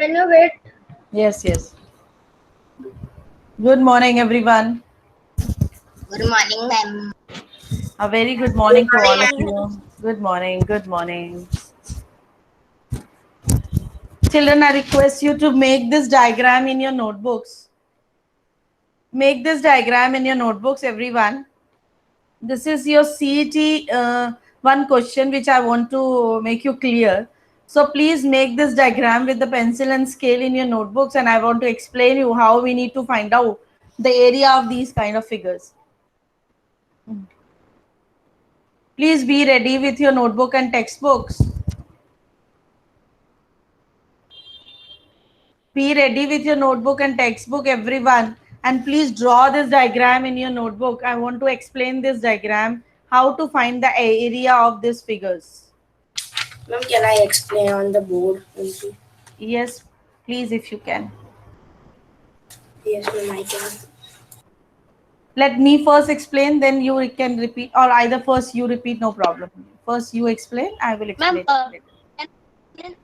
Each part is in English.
Can you wait? Yes, yes. Good morning, everyone. Good morning, ma'am. A very good Good morning to all of morning. you. Good morning. Good morning. Children, I request you to make this diagram in your notebooks. Make this diagram in your notebooks, everyone. This is your CET one question which I want to make you clear. So please make this diagram with the pencil and scale in your notebooks, and I want to explain you how we need to find out the area of these kind of figures. Please be ready with your notebook and textbooks. Be ready with your notebook and textbook, everyone. And please draw this diagram in your notebook. I want to explain this diagram, how to find the area of these figures. Ma'am, can I explain on the board? Yes, please, if you can. Yes, ma'am, I can. Let me first explain, then you can repeat, or either first you repeat, no problem. First you explain, I will Ma'am, explain later. can,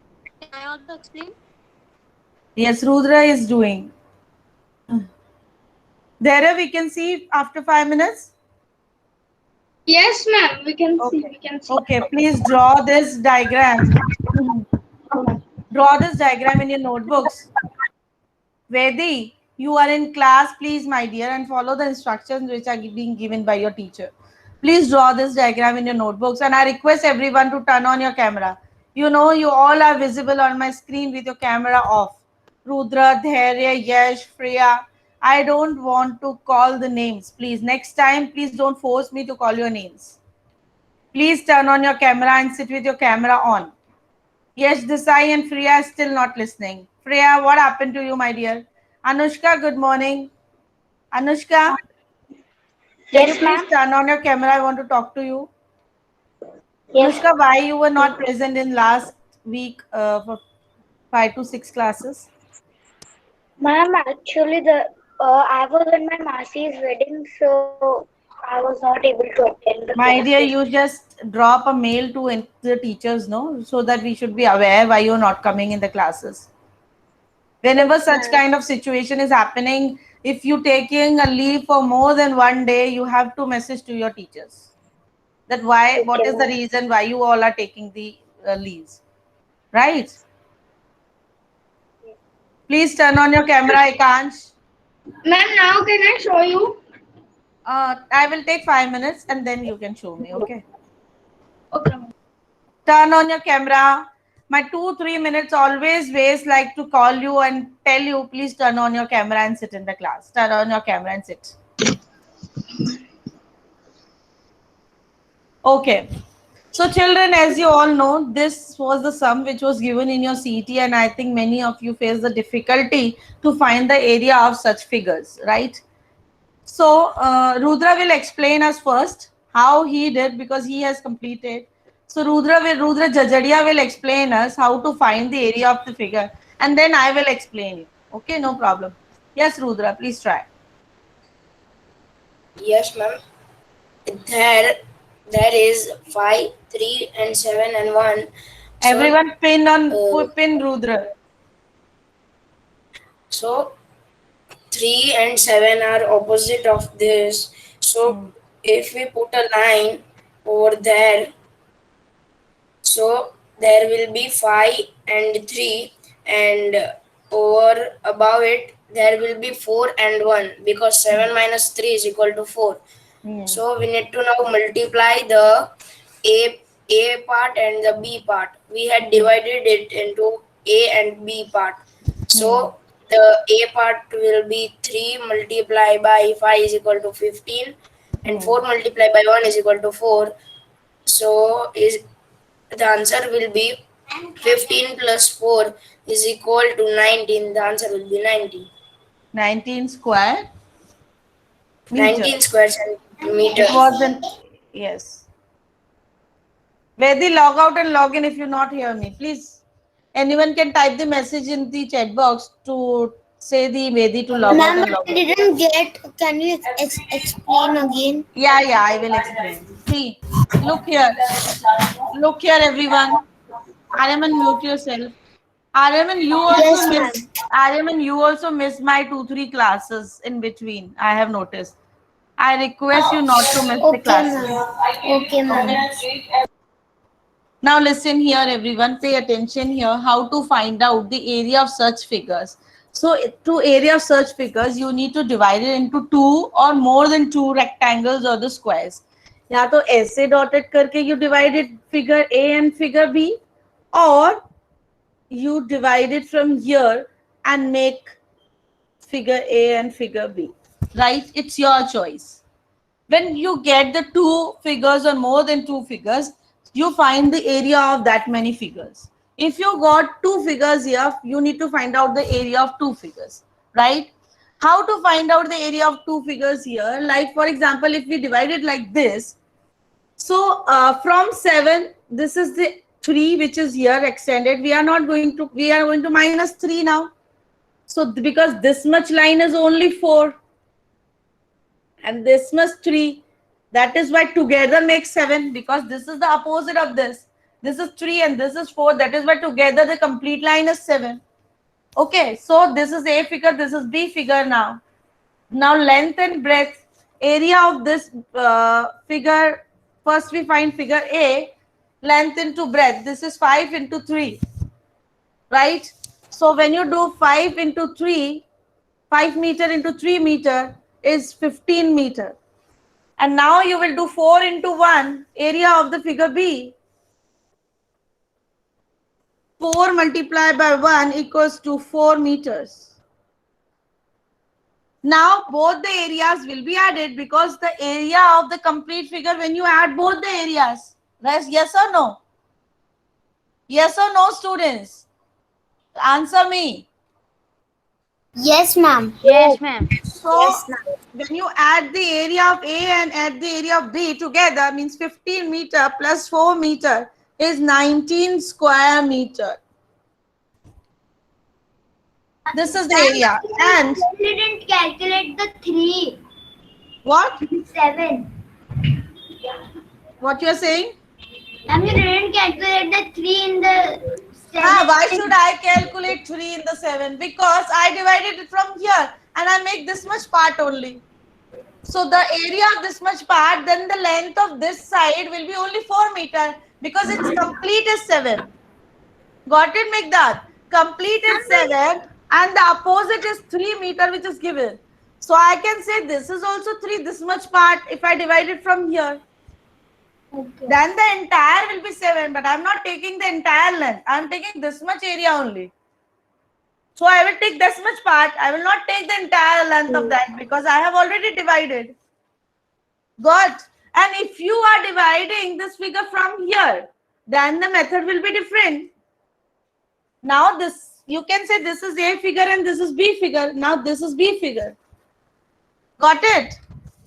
can I also explain? Yes, Rudra is doing. There we can see after 5 minutes. Yes, ma'am. We can see. Okay. We can see. Okay, please draw this diagram. Draw this diagram in your notebooks. Vedi, you are in class, please, my dear, and follow the instructions which are being given by your teacher. Please draw this diagram in your notebooks, and I request everyone to turn on your camera. You know, you all are visible on my screen with your camera off. Rudra, Dharya, Yash, Freya. I don't want to call the names. Please, next time, please don't force me to call your names. Please turn on your camera and sit with your camera on. Yes, Desai and Freya is still not listening. Freya, what happened to you, my dear? Anushka, good morning. Anushka, can you Yes, please ma'am. turn on your camera? I want to talk to you. Yes. Anushka, why you were not present in last week for 5 to 6 classes? Ma'am, actually, I was at my Masi's wedding, so I was not able to attend the My dear, classes. you just drop a mail to the teachers, no, so that we should be aware why you're not coming in the classes. Whenever Yes, such ma'am. kind of situation is happening, if you taking a leave for more than one day, you have to message to your teachers that why, Okay, what is the ma'am. reason why you all are taking the leaves, right? Please turn on your camera, Ekansh. Ma'am, now can I show you? I will take 5 minutes and then you can show me, okay? Okay, ma'am. Turn on your camera. My 2 3 minutes always waste like to call you and tell you please turn on your camera and sit in the class. Turn on your camera and sit. Okay. So, children, as you all know, this was the sum which was given in your CT, and I think many of you face the difficulty to find the area of such figures, right? So, Rudra will explain us first how he did because he has completed. So, Rudra Jajadia will explain us how to find the area of the figure, and then I will explain you. Okay, no problem. Yes, Rudra, please try. Yes, ma'am. There, there is 5, 3, and 7 and 1. So, Everyone uh, pin Rudra. so 3 and 7 are opposite of this. So, Hmm. if we put a line over there, so there will be 5 and 3, and over above it there will be 4 and 1, because 7 minus 3 is equal to 4. Hmm. So we need to now multiply the A part and the B part. We had Hmm. divided it into A and B part. Hmm. So the A part will be 3 multiplied by 5 is equal to 15, and Hmm. 4 multiplied by 1 is equal to 4. So is the answer will be 15 plus 4 is equal to 19. The answer will be 90. 19 square meter. 19 square It centimeters. was an yes. Vedi, log out and log in if you not hear me. Please, anyone can type the message in the chat box to say the Vedi to log out Ma'am, and log I in. didn't get. Can you explain again? Yeah, I will explain. See, look here. Look here, everyone. I am on mute yourself. Aryaman, you also Yes, ma'am. missed. Aryaman, you also missed my 2-3 classes in between. I have noticed. I request you not to miss the Okay, classes. ma'am. Okay, ma'am. Now listen here, everyone. Pay attention here. How to find out the area of such figures. So to area of such figures, you need to divide it into two or more than two rectangles or the squares. या तो ऐसे dotted करके you divided figure A and figure B, or you divide it from here and make figure A and figure B. Right? It's your choice. When you get the two figures or more than two figures, you find the area of that many figures. If you got two figures here, you need to find out the area of two figures, right? How to find out the area of two figures here? Like, for example, if we divide it like this, so from 7, this is the 3 which is here extended. We are going to minus 3 now. So because this much line is only 4 and this much 3, that is why together makes 7, because this is the opposite of this. This is 3 and this is 4. That is why together the complete line is 7. Okay, so this is A figure, this is B figure now. Now length and breadth, area of this figure. First we find figure A, length into breadth. This is 5 into 3, right? So when you do 5 into 3, 5 meter into 3 meter is 15 meter. And now you will do 4 into 1, area of the figure B. 4 multiplied by 1 equals to 4 meters. Now both the areas will be added, because the area of the complete figure when you add both the areas. Right? Yes or no? Yes or no, students? Answer me. Yes, ma'am. Yes, ma'am. So Yes, ma'am. when you add the area of A and add the area of B together, means 15 meter plus 4 meter is 19 square meter. This is the area. And We didn't calculate the 3, what? 7. What you are saying? And we didn't calculate the 3 in the 7. Why should I calculate 3 in the 7? Because I divided it from here and I make this much part only. So the area of this much part, then the length of this side will be only 4 meter, because its complete is 7. Got it, Megdad? Complete is 7 and the opposite is 3 meter, which is given. So I can say this is also 3, this much part, if I divide it from here. Okay. Then the entire will be 7, but I'm not taking the entire length. I'm taking this much area only. So I will take this much part. I will not take the entire length of that, because I have already divided. Got? And if you are dividing this figure from here, then the method will be different. Now this, you can say this is A figure and this is B figure. Now this is B figure. Got it?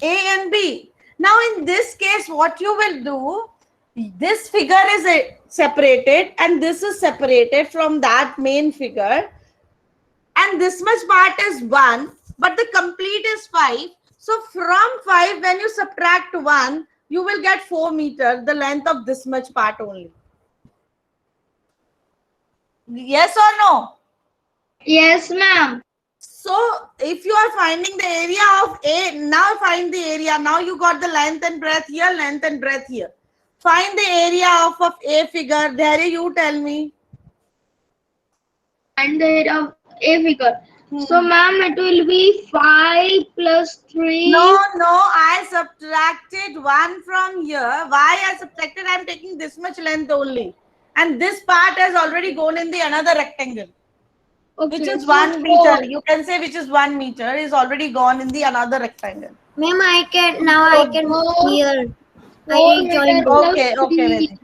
A and B. Now in this case, what you will do, this figure is separated and this is separated from that main figure. And this much part is 1, but the complete is 5. So from 5, when you subtract 1, you will get 4 meter, the length of this much part only. Yes or no? Yes, ma'am. So if you are finding the area of A, now find the area. Now you got the length and breadth here, length and breadth here. Find the area of A figure. There you tell me. And the area of A figure. So, ma'am, it will be 5 plus 3. No, I subtracted 1 from here. Why I subtracted? I am taking this much length only. And this part has already gone in the another rectangle. Okay, Which is so 1 meter. 4. You can say which is 1 meter is already gone in the another rectangle. Ma'am, I can here. Meter plus Okay, 3. Vedi.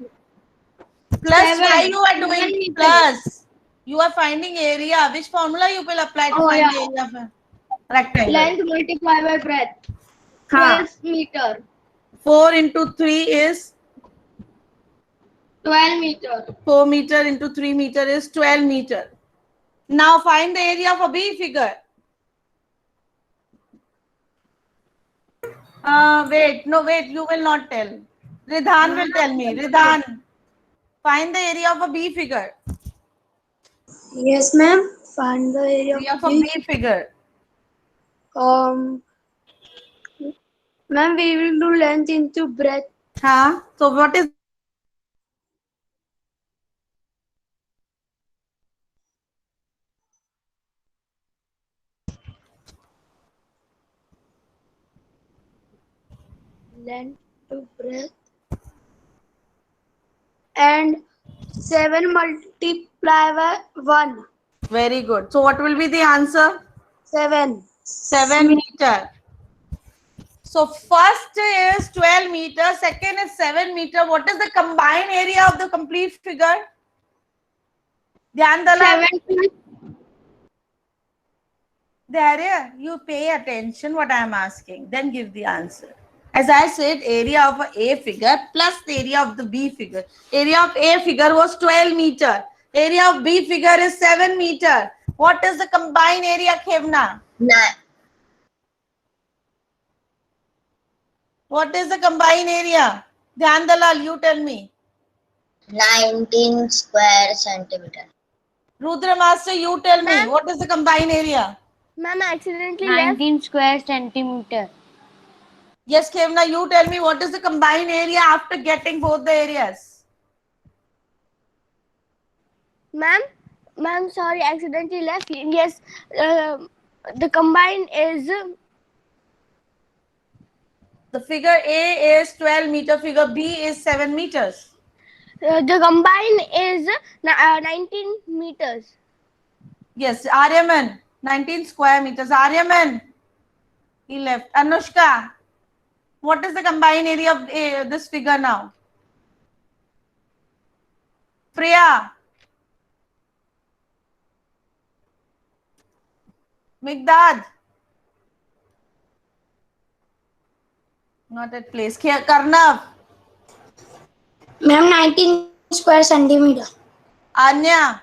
Plus, Seven. why you are 7 doing meters. plus? You are finding area. Which formula you will apply to find the area of a rectangle? Length multiplied by breadth. 12 meter. 4 into 3 is 12 meter. 4 meter into 3 meter is 12 meter. Now find the area of a B figure. Wait, you will not tell. Ridhan will tell me. Ridhan, find the area of a B figure. Yes, ma'am. Find the area Area of of a B figure. Um, ma'am, we will do length into breadth. Huh? So what is Length to breadth. And 7 multiply by 1. very good? So what will be the answer? 7. 7 meter. So first is 12 meter, second is 7 meter. What is the combined area of the complete figure? Dhyan Dalal. 7 Dharya, you pay attention what I am asking, then give the answer. As I said, area of A figure plus the area of the B figure. Area of A figure was 12 meter. Area of B figure is 7 meter. What is the combined area, Khevna? What is the combined area? Dhyan Dalal, you tell me. 19 square centimeter. Rudra Master, you tell me. What is the combined area? Ma'am, accidentally 19 square centimeter. Yes, Khevna, you tell me what is the combined area after getting both the areas? Ma'am, sorry, accidentally left. Yes, the combined is The figure A is 12 meter, figure B is 7 meters. the combined is 19 meters. Yes, Aryaman, 19 square meters. Aryaman, he left. Anushka, what is the combined area of this figure now? Priya, Migdad, not at place. Karnav, Ma'am, 19 square centimeter. Anya,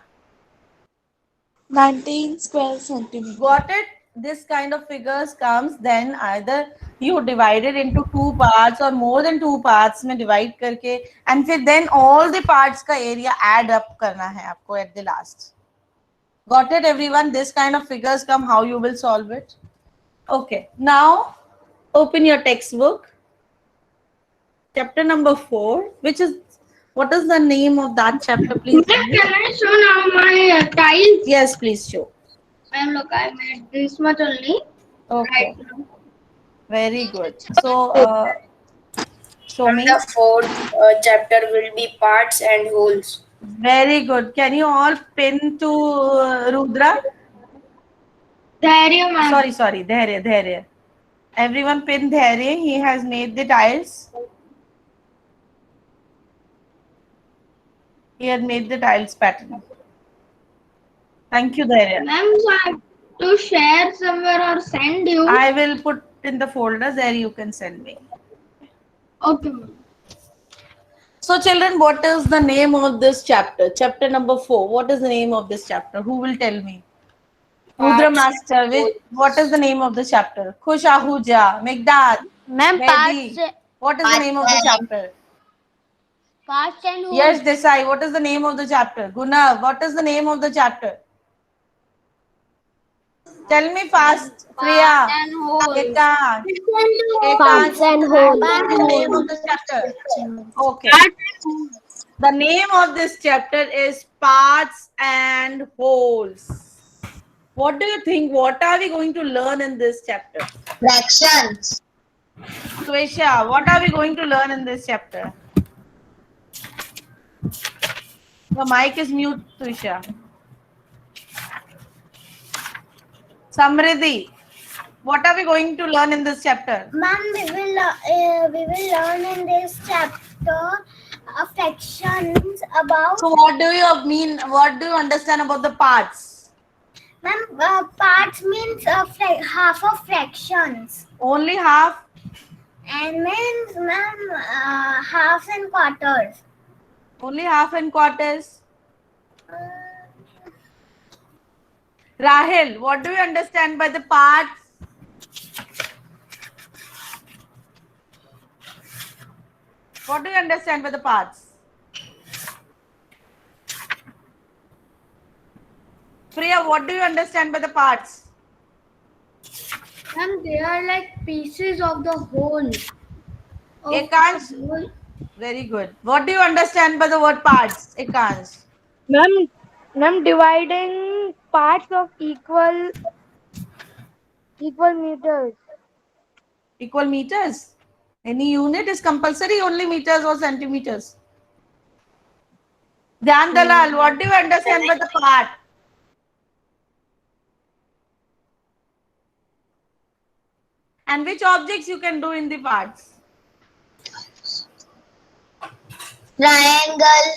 19 square centimeter. got it? This kind of figures comes, then either you divide it into two parts or more than two parts में divide करके and फिर then all the parts का area add up करना है आपको at the last. Got it, everyone? This kind of figures come, how you will solve it. Okay, now open your textbook. Chapter number 4, which is, what is the name of that chapter, please? Can I show now my tiles? Yes, please show. Ma'am, look, I made this much only. Okay, Right now. very good. So, show And me. the fourth chapter will be parts and wholes. Very good. Can you all pin to Rudra? Dhairya, ma'am. Sorry, Dharya. Everyone pin Dharya. He has made the tiles. He had made the tiles pattern. Thank you, Dharya. Ma'am, so I have to share somewhere or send you. I will put in the folder there, you can send me. Okay, ma'am. So children, what is the name of this chapter? Chapter number 4. What is the name of this chapter? Who will tell me? Rudra Parts Master, and wholes. what is the name of the chapter? Khush Ahuja, Megdad, Ma'am, Mehdi. What is the name of the chapter? parts and wholes. Yes, Desai, what is the name of the chapter? Gunav, what is the name of the chapter? Tell me fast. Priya, and wholes. Ekant, Parts and wholes. what is the name of the chapter? Okay. The name of this chapter is Parts and Wholes. What do you think? What are we going to learn in this chapter? Fractions. Swesha, what are we going to learn in this chapter? Your mic is mute, Swesha. Samriddhi, what are we going to learn in this chapter? Ma'am, we will learn in this chapter fractions about. So what do you mean? What do you understand about the parts? Ma'am, parts means half of fractions. Only half? And means, ma'am, halves and quarters. Only half and quarters? Rahil, what do you understand by the parts? What do you understand by the parts? Maria, what do you understand by the parts? Ma'am, they are like pieces of the whole. Ekansh, very good. What do you understand by the word parts? Ekansh. Ma'am, dividing parts of equal meters. Equal meters. Any unit is compulsory, only meters or centimeters. Dhyan Dalal, what do you understand by the part? And which objects you can do in the parts? Triangle.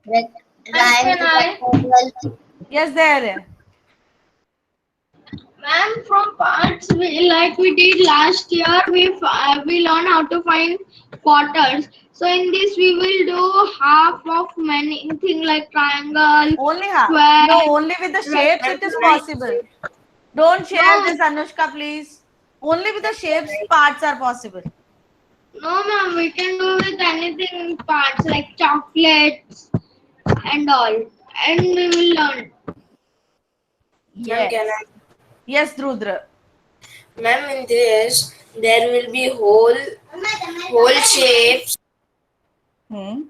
Can I? Rectangle. Yes, there. Ma'am, from parts like we did last year, we learn how to find quarters. So in this, we will do half of many things like triangle, Only half. square. No, only with the shapes it is possible. Don't share No. this, Anushka, please. Only with the shapes parts are possible. No, ma'am, we can do with anything parts like chocolates and all, and we will learn. Ma'am, can I? Yes, Drudra. Ma'am, in this there will be whole shapes. Hmm.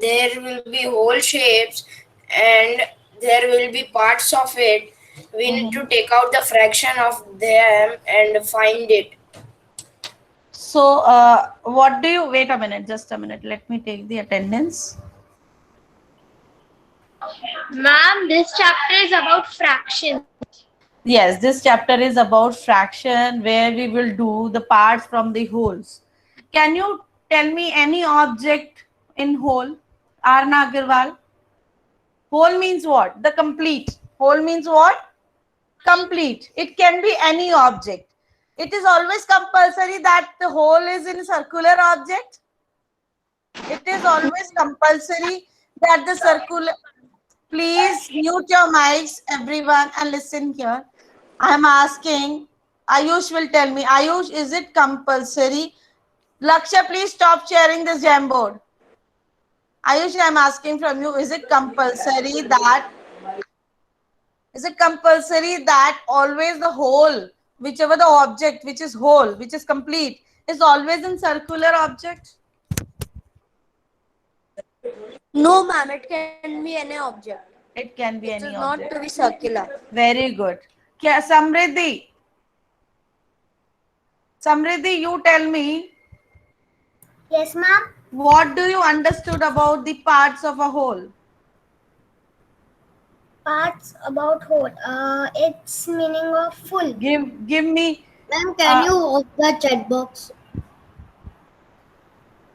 There will be whole shapes, and there will be parts of it. We need to take out the fraction of them and find it. So, what do you, wait a minute, just a minute. Let me take the attendance. Ma'am, this chapter is about fractions. Yes, this chapter is about fraction where we will do the parts from the wholes. Can you tell me any object in whole? Arna Agarwal. Whole means what? The complete. Whole means what? Complete. It can be any object. It is always compulsory that the whole is in circular object. It is always compulsory that the circular. Please mute your mics, everyone, and listen here. I am asking. Ayush will tell me. Ayush, is it compulsory? Laksha, please stop sharing this Jamboard. Ayush, I am asking from you. Is it compulsory that? Is it compulsory that always the whole, whichever the object which is whole, which is complete, is always in circular object? No, ma'am, it can be any object. It can be It any is not object. to be circular. Very good. Kya, Samriddhi? Samriddhi, you tell me, Yes, ma'am. what do you understood about the parts of a whole? Parts about whole. Its meaning of full. Give me. Ma'am, can you off the chat box?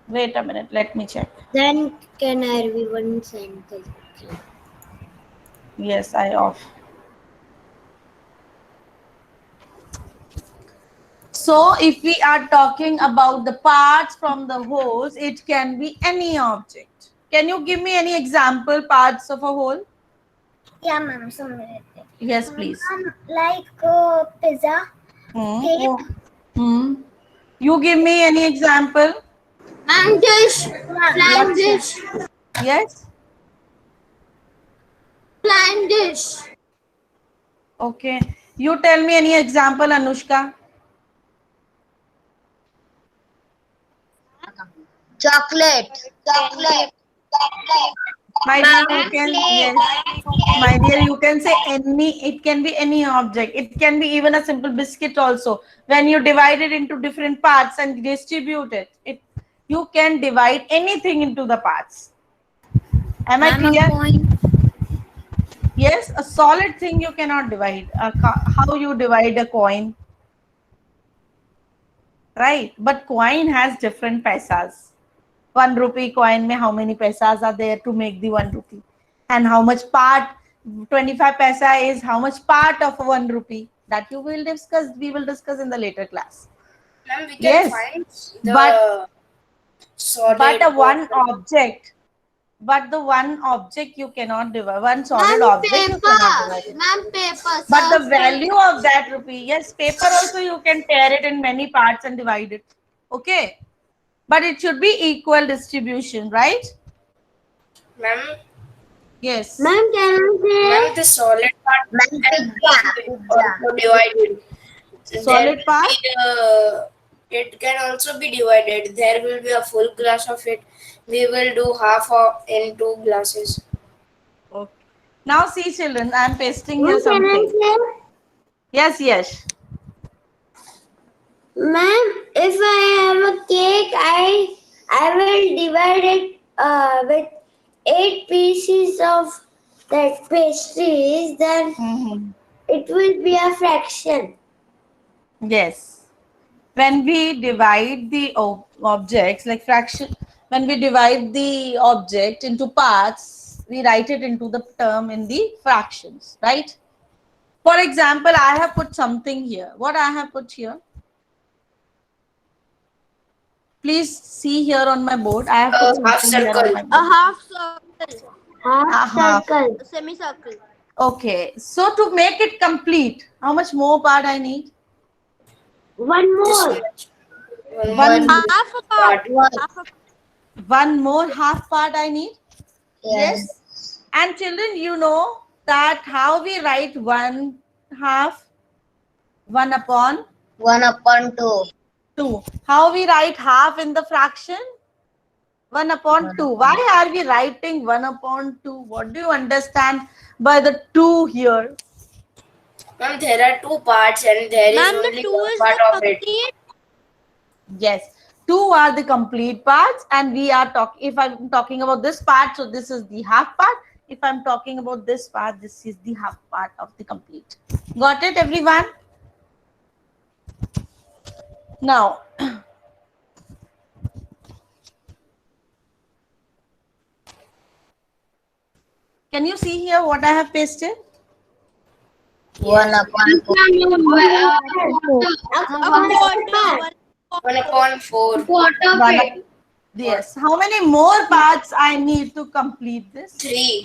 Wait a minute. Let me check. Then can everyone send the link? Yes, I off. So if we are talking about the parts from the wholes, it can be any object. Can you give me any example parts of a whole? Yeah, ma'am. Somewhere. Yes, please. Like pizza, cake. Hmm. You give me any example? Ma'am, dish, flying dish, Yes. flying dish. Okay. You tell me any example, Anushka. Chocolate. My dear, you can, yes. My dear, you can say any, it can be any object. It can be even a simple biscuit also. When you divide it into different parts and distribute it, you can divide anything into the parts. Am I clear? Yes, a solid thing you cannot divide. How you divide a coin? Right, but coin has different paisas. 1 rupee coin mein how many paisas are there to make the 1 rupee, and how much part 25 paisa is how much part of 1 rupee, that we will discuss in the later class. Ma'am, we can Yes, find but solid a one object, but the one object you cannot divide, one solid object you cannot divide it. Ma'am, paper. But the value of that rupee, yes, paper also you can tear it in many parts and divide it. Okay. But it should be equal distribution, right? Ma'am, Yes. Ma'am, can I Ma'am, the solid part say? can be also divided. Solid part? It can also be divided. There will be a full glass of it. We will do half of in 2 glasses. Okay. Now see children, I am pasting here Ma'am, can I something. say? Yes, yes. Ma'am, if I have a cake, I will divide it with 8 pieces of that pastries. Then Mhm. it will be a fraction. Yes. When we divide the objects, like fraction, when we divide the object into parts, we write it into the term in the fractions, right? For example, I have put something here. What I have put here? Please see here on my board. I have put Half something here on circle. my A board. half circle, Half circle. a semicircle. Okay. So to make it complete, how much more part I need? One This more. much. One One, more Half a part. part. Half a one more half part I need. Yes. And children, you know that how we write 1/2, 1/2. 1/2. How we write half in the fraction? 1/2. Why are we writing 1/2? What do you understand by the 2 here? Ma'am, there are 2 parts and there is Ma'am, the only 2 one is part the of it. complete. Yes, 2 are the complete parts, and we are talking. If I'm talking about this part, so this is the half part. If I'm talking about this part, this is the half part of the complete. Got it, everyone? Now, can you see here what I have pasted? 1/4. A quarter. 1/4. One. Yes. How many more parts I need to complete this? 3.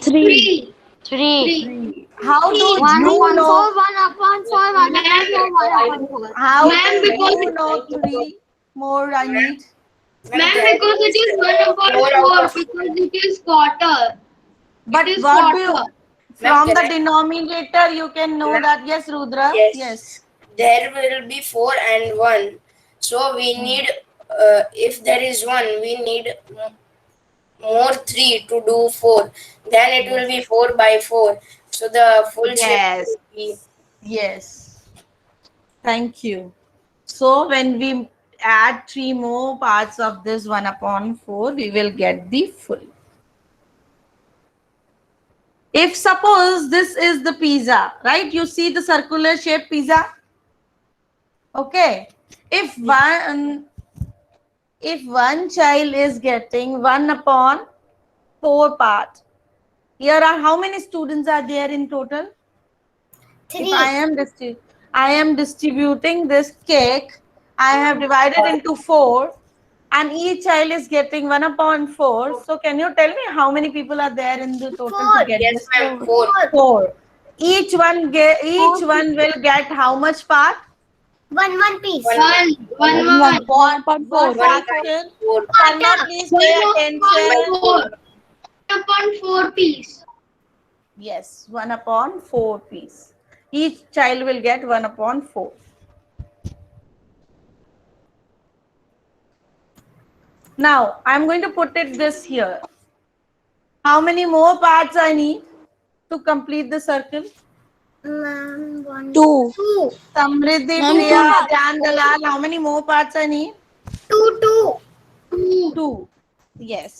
Three. How do you know? 1/4, 1/4. How Ma'am, do because you know 3 more I need? Ma'am, because it is 1/4 because it is quarter. But It is what do you? quarter. From Ma'am, the can I- denominator, you can know Ma'am, that. Yes, Rudra. Yes. There will be 4 and 1. So we need, if there is 1, we need more 3 to do 4. Then it will be 4/4. So the full shape Yes. will be Yes. Thank you. So when we add 3 more parts of this 1/4, we will get the full. If suppose this is the pizza, right? You see the circular shape pizza. Okay. If one child is getting 1/4 part, here are how many students are there in total? If I am distributing this cake, I have divided into 4, and each child is getting 1/4. So can you tell me how many people are there in the total to get yes, this? ma'am. 4. 4. Each one will get how much part? One piece. One. What fraction? Karna, please pay attention. 1/4 piece. Yes, 1/4 piece. Each child will get 1/4. Now, I'm going to put it this here. How many more parts I need to complete the circle? 2. Samriddhi, Ma'am, Priya, 2 parts. Jan, Dalal, how many more parts I need? 2. 2. Yes.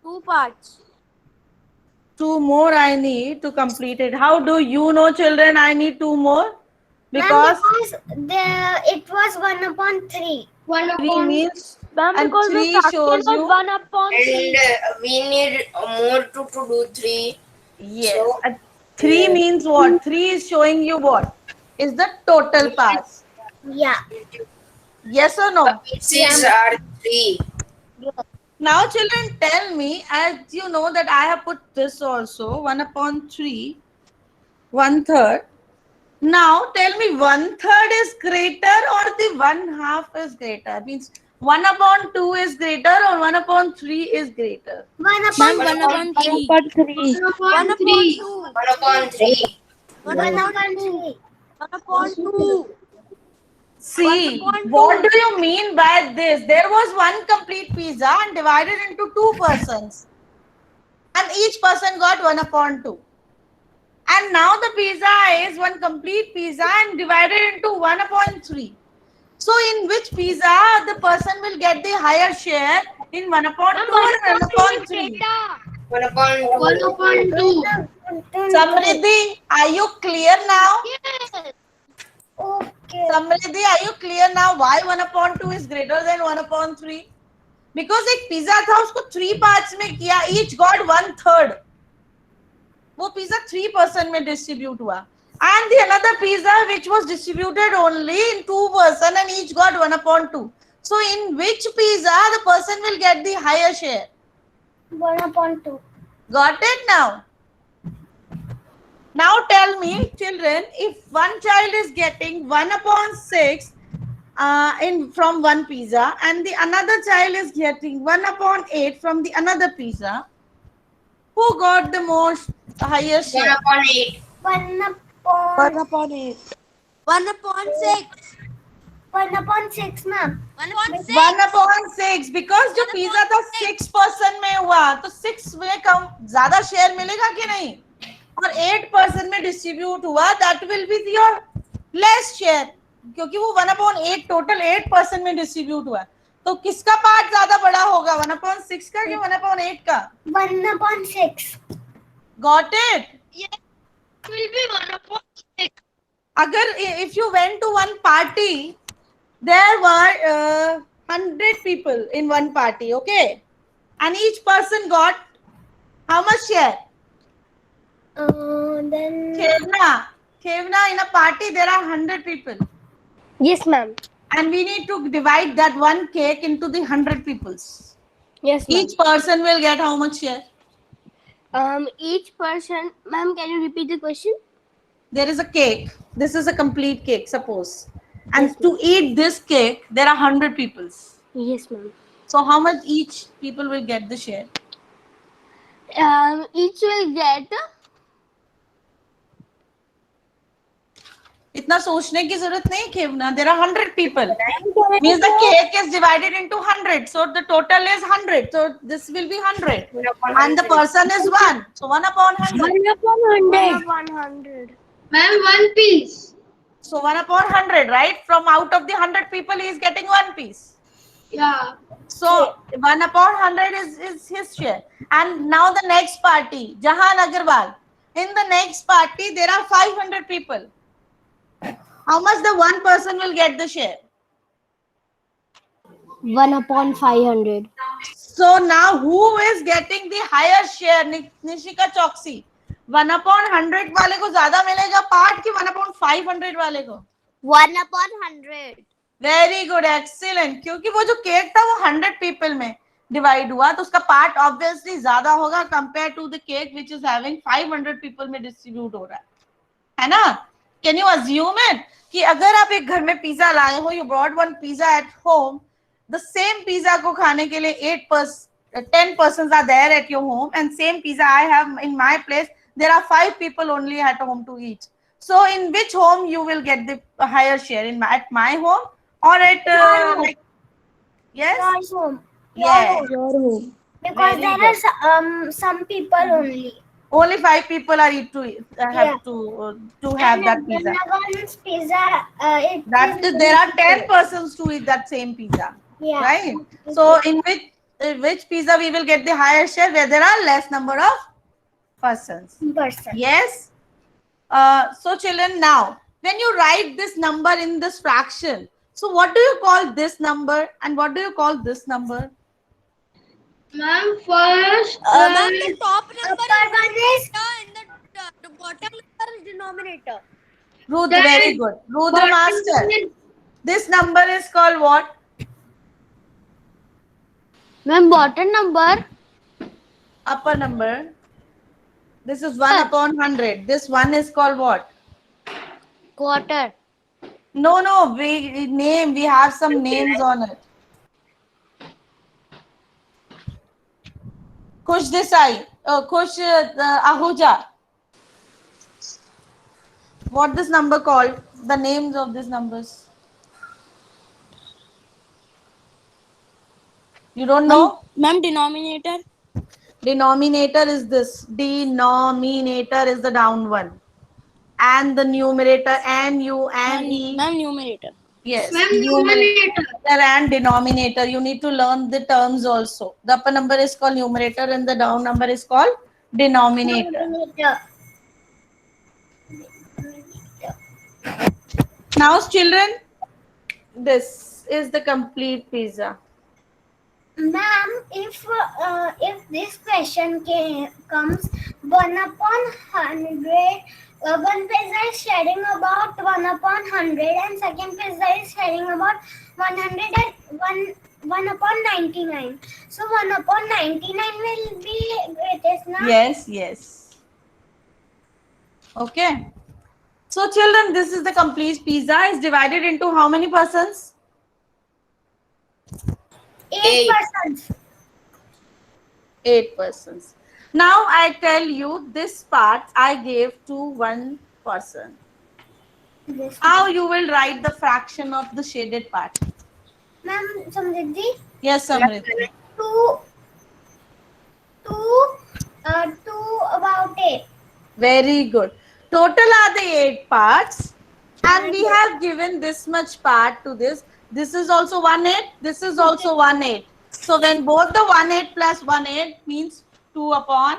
2 parts. 2 more I need to complete it. How do you know, children, I need 2 more? Because It was 1/3. 3 means, Ma'am, and because the 3 fraction shows was you. 1/3. And we need more to do 3. Yes. So, 3 means what? 3 is showing you what? Is the total parts. Yeah. Yes or no? pieces are 3. Now, children, tell me, as you know that I have put this also, 1/3, 1/3. Now, tell me, 1/3 is greater or the 1/2 is greater? Means 1/2 is greater or 1/3 is greater? 1/3. 1/3. 1/3. 1/2. See, what do you mean by this? There was one complete pizza and divided into 2 persons. And each person got 1/2. And now the pizza is one complete pizza and divided into 1/3. So in which pizza the person will get the higher share? In 1/2 or 1/3? 1/2. Samriddhi, are you clear now? Yes. Okay. Samriddhi, are you clear now why 1/2 is greater than 1/3? Because एक pizza था उसको 3 parts में किया, each got 1/3. वो pizza 3 person में distribute हुआ. And the another pizza which was distributed only in 2 person and each got 1/2. So in which pizza the person will get the higher share? 1/2. Got it now? Now tell me, children, if one child is getting 1/6 in from one pizza and the another child is getting 1/8 from the another pizza, who got the most higher share? 1/8. 1/8. 1/6. 1/6, ma'am. 1/6. 1/6 because जो pizza था 6 person में हुआ तो 6 में कम ज्यादा share मिलेगा कि नहीं, और 8 person में डिस्ट्रीब्यूट हुआ, that will be your less share क्योंकि वो 1/8 टोटल 8 person में डिस्ट्रीब्यूट हुआ. तो किसका पार्ट ज्यादा बड़ा होगा, 1/6 का कि 1/8 का? 1/6. Got it? Yes. It will be 1/6. अगर if you went to one party, there were 100 people in one party, okay, and each person got how much share? Then Kevna, in a party there are 100 people Yes, ma'am. and we need to divide that one cake into the 100 peoples. Yes, ma'am. Each person will get how much share? Each person, ma'am, can you repeat the question? There is a cake. This is a complete cake, suppose. And to eat this cake, there are 100 peoples. Yes, ma'am. So how much each people will get the share? Each will get इतना सोचने की जरूरत नहीं खेवना. There are 100 people. Means the cake is divided into 100. So the total is 100. So this will be 100. And the person is 1. So 1/100. 1/100. Ma'am, one piece. So 1/100, right? From out of the 100 people, he is getting 1 piece. Yeah. So 1/100 is his share. And now the next party, Jahan Agarwal. In the next party, there are 500 people. How much the one person will get the share? 1/500. So now who is getting the higher share? Nishika Choksi. 1/100 वाले को ज्यादा मिलेगा part कि 1/500 वाले को? 1/100. Very good, excellent. क्योंकि वो जो केक था वो 100 पीपल में डिवाइड हुआ तो उसका पार्ट ऑब्वियसली ज्यादा होगा compare to the cake which is having 500 people में डिस्ट्रीब्यूट हो रहा है ना? कैन यू अज्यूम इट कि अगर आप एक घर में पिज्जा लाए हो, you brought one pizza at home, the same pizza को खाने के लिए 10 persons are there at your home and same pizza I have in my place, there are 5 people only at home to eat. So in which home you will get the higher share? At my home or at like, yes? Your home. Yes. Your home. Because Very there are some people only. Only 5 people are have to have that pizza. One's pizza. That is, there are 10 persons to eat that same pizza, Yeah. right? So in which pizza we will get the higher share where there are less number of persons. Person. Yes. So children, now when you write this number in this fraction, so what do you call this number and what do you call this number? Ma'am, first. Ma'am, the top number is and the bottom number is denominator. Rudra, very good. Rudra master. This number is called what? Ma'am, bottom number. Upper number. This is 1/100. This one is called what? Quarter. No, we have some names on it. Khush Desai. Khush Ahuja. What this number called? The names of these numbers. You don't know? Ma'am, denominator. Denominator is this. Denominator is the down one. And the numerator N, U, N, E. Ma'am, numerator. Yes. Ma'am, numerator. And denominator. You need to learn the terms also. The upper number is called numerator and the down number is called denominator. Now, children, this is the complete pizza. Ma'am, if this question comes 1/100, one pizza is sharing about 1/100 and second pizza is sharing about 1/99. So 1/99 will be greatest, na? Yes, yes. Okay. So, children, this is the complete pizza. It's divided into how many persons? 8%. 8 persons. Now, I tell you this part I gave to one person. This How you will write the fraction of the shaded part? Ma'am, Samriddhi, Yes, Samrit. two about 8. Very good. Total are the 8 parts, and we have given this much part to this. This is also 1/8. This is also 1/8. So when both the 1/8 plus 1/8 means 2/8.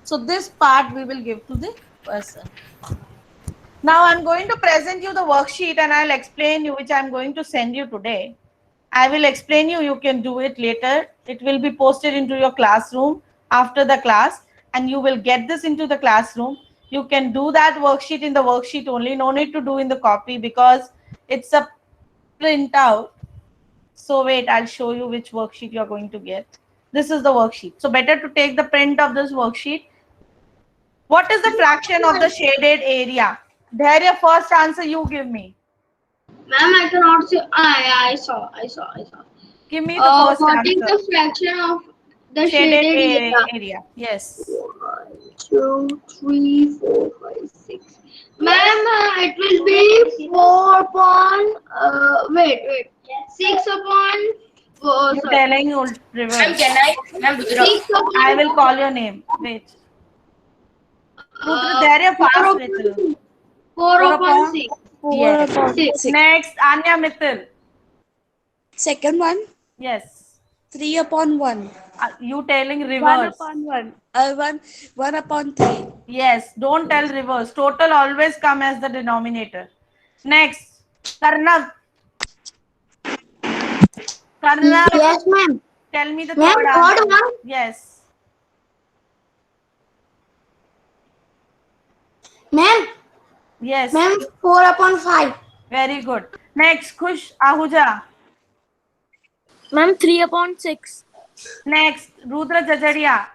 So this part we will give to the person. Now I'm going to present you the worksheet and I'll explain you, which I'm going to send you today. I will explain you. You can do it later. It will be posted into your classroom after the class, and you will get this into the classroom. You can do that worksheet in the worksheet only. No need to do in the copy because it's a printout. So wait, I'll show you which worksheet you're going to get. This is the worksheet. So better to take the print of this worksheet. What is the fraction of the shaded area? Dharya, first answer you give me. Ma'am, I cannot see. I saw. Give me the first What is answer. the fraction of the Shaded shaded area. Yes. 1, 2, 3, 4, 5, 6. Ma'am, it will be 4 upon. Wait. 6 upon. You're Sorry. telling you Ma'am, reverse. can I? Ma'am, Rudra. 6 upon. I will call your name. Wait. Dharya, fast little. 4 upon 6. Yes. 6. Next, Anya Mittal. Second one, Yes. 3/1. You telling 1 reverse. upon 1. 1/3. Yes. Don't tell reverse. Total always come as the denominator. Next, Karnav. Karnav, Yes, ma'am. tell me the Ma'am, third third answer. one? Yes. Ma'am, Yes. 4/5. Very good. Next, Khush Ahuja. Ma'am, 3/6. Next, Rudra Jajaria.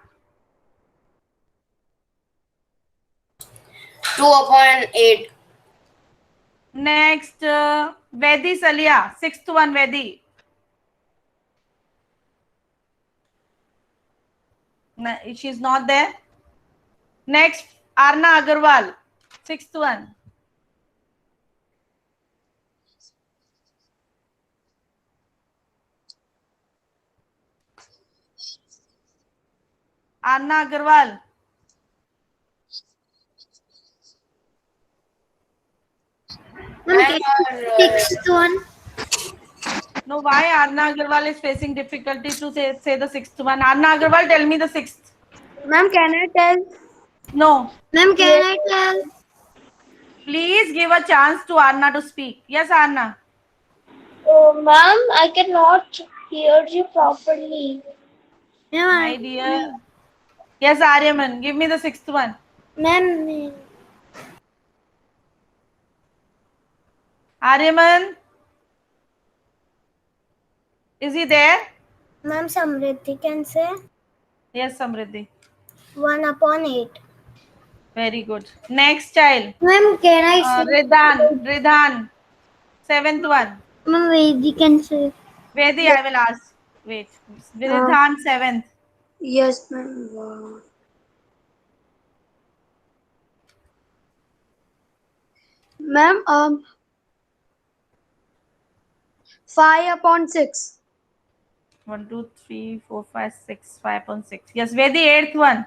2/8. Next, Vedi Salia. 6th one, Vedi. No, she's not there. Next, Arna Agarwal. 6th one. Arna Agarwal. Sixth one. No, why Arna Agarwal is facing difficulty to say the 6th one? Arna Agarwal, tell me the 6th. Ma'am, can I tell? No. Ma'am, can I tell? Please give a chance to Arna to speak. Yes, Arna. Oh, ma'am, I cannot hear you properly. My dear. Yes, Aryaman, give me the 6th one. Ma'am, Aryaman. Is he there? Ma'am, Samriddhi can say Yes, Samriddhi. 1/8. Very good. Next child. Ma'am, can I say? Ridhan. 7th one. Ma'am, Vedi can say. Vedi, I will ask. Wait. Viridhan, 7th. Yes, ma'am. Wow. Ma'am, 5/6. 1, 2, 3, 4, 5, 6, 5/6. Yes, Vedi, 8th one.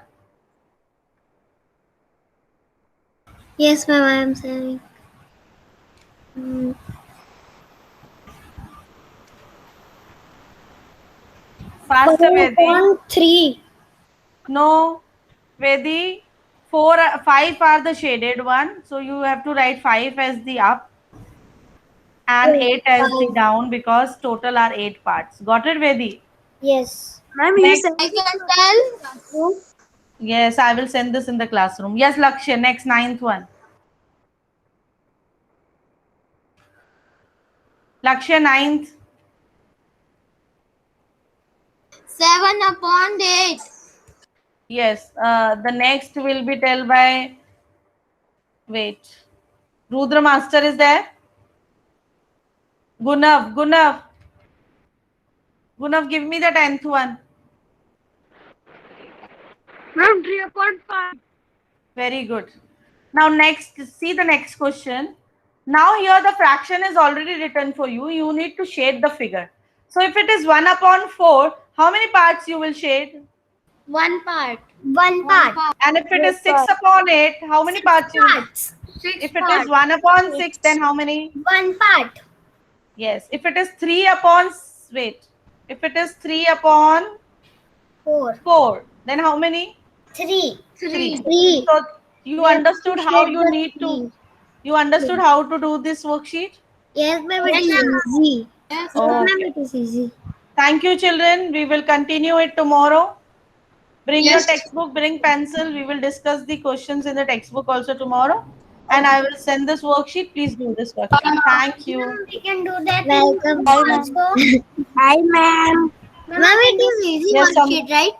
Yes, ma'am, I am saying. Faster, Vedi. 3. No, Vedi. 4, 5 are the shaded one. So you have to write 5 as the up and 8 as the down because total are 8 parts. Got it, Vedi? Yes. Ma'am, you Next. said I can tell. Yes, I will send this in the classroom. Yes, Lakshya, next 9th one. Lakshya, 9th. 7/8. Yes, the next will be tell by. Wait. Rudra Master is there? Gunav, give me the 10th one. Ma'am, 3/5. Very good. Now next, see the next question. Now here the fraction is already written for you. You need to shade the figure. So if it is 1/4, how many parts you will shade? 1 part. 1 part. And if it is 6/8, how many parts you will? Parts. If it is 1/6, then how many? 1 part. Yes. If it is 3/wait. If it is 3/4, 4. then how many? 3. 3. So you understood how you need to. You understood how to do this worksheet? Yes, ma'am, it is easy. Yes, Yes, ma'am, Okay. it is easy. Thank you, children. We will continue it tomorrow. Bring your Yes. textbook, bring pencil. We will discuss the questions in the textbook also tomorrow. And I will send this worksheet. Please do this worksheet. Thank you. We can do that. Welcome. Hi, ma'am. Ma'am, it is easy Yes, worksheet, right?